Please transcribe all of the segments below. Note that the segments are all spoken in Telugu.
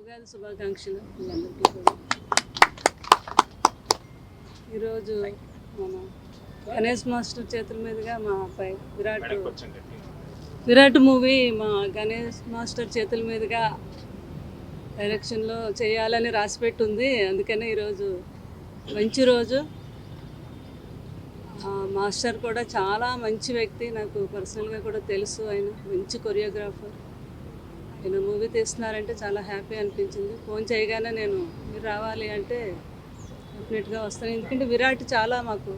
ఉగాది శుభాకాంక్షలు మీ అందరికీ కూడా. ఈరోజు మన గణేష్ మాస్టర్ చేతుల మీదుగా మా అబ్బాయి విరాట్ మూవీ మా గణేష్ మాస్టర్ చేతుల మీదుగా డైరెక్షన్లో చేయాలని రాసిపెట్టుంది. అందుకనే ఈరోజు మంచి రోజు. మాస్టర్ కూడా చాలా మంచి వ్యక్తి, నాకు పర్సనల్గా కూడా తెలుసు. ఆయన మంచి కొరియోగ్రాఫర్. ఆయన మూవీ తీస్తున్నారంటే చాలా హ్యాపీ అనిపించింది. ఫోన్ చేయగానే నేను మీరు రావాలి అంటే డెఫినెట్గా వస్తాను. ఎందుకంటే విరాట్ చాలా మాకు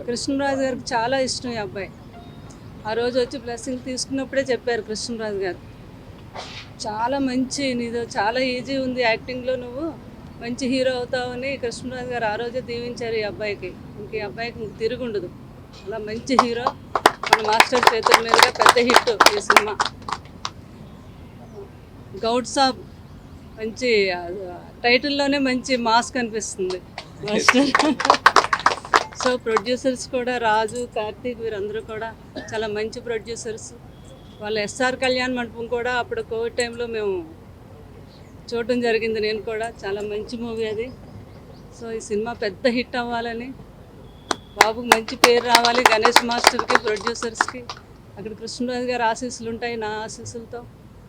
కృష్ణరాజు గారికి చాలా ఇష్టం ఈ అబ్బాయి. ఆ రోజు వచ్చి బ్లెస్సింగ్ తీసుకున్నప్పుడే చెప్పారు కృష్ణరాజు గారు, చాలా మంచి నీదో చాలా ఈజీ ఉంది యాక్టింగ్లో, నువ్వు మంచి హీరో అవుతావని కృష్ణరాజు గారు ఆ రోజే దీవించారు ఈ అబ్బాయికి. ఇంక ఈ అబ్బాయికి ఇంక తిరుగుండదు. అలా మంచి హీరో మన మాస్టర్ చేతుల మీదుగా పెద్ద హిట్ ఈ సినిమా. గౌడ్ సాబ్ మంచి టైటిల్లోనే మంచి మాస్ కనిపిస్తుంది మాస్టర్. సో ప్రొడ్యూసర్స్ కూడా రాజు, కార్తీక్ వీరందరూ కూడా చాలా మంచి ప్రొడ్యూసర్స్. వాళ్ళ ఎస్ఆర్ కళ్యాణ్ మండపం కూడా అప్పుడు కోవిడ్ టైంలో మేము చూడటం జరిగింది. నేను కూడా చాలా మంచి మూవీ అది. సో ఈ సినిమా పెద్ద హిట్ అవ్వాలని, బాబుకి మంచి పేరు రావాలి, గణేష్ మాస్టర్కి, ప్రొడ్యూసర్స్కి, అక్కడ కృష్ణరాజు గారి ఆశీస్సులు ఉంటాయి, నా ఆశీస్సులతో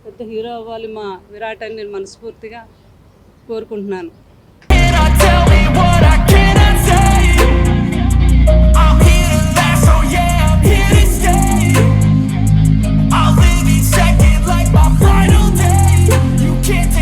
పెద్ద హీరో అవ్వాలి మా విరాట్ అని నేను మనస్ఫూర్తిగా కోరుకుంటున్నాను. Can't